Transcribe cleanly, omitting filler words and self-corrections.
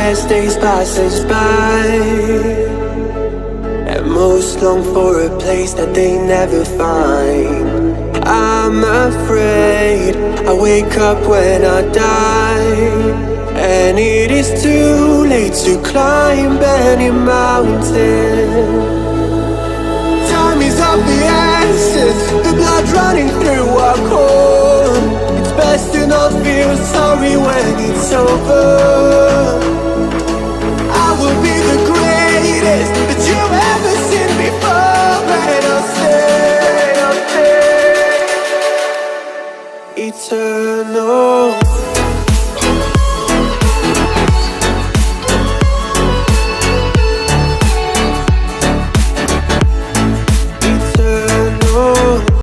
as days passes by, and most long for a place that they never find. I'm afraid I wake up when I die, and it is too late to climb any mountain. Time is of the essence, the blood running through our core. It's best to not feel sorry when it's over. I will be the greatest that you've ever seen before, and I'll stay eternal.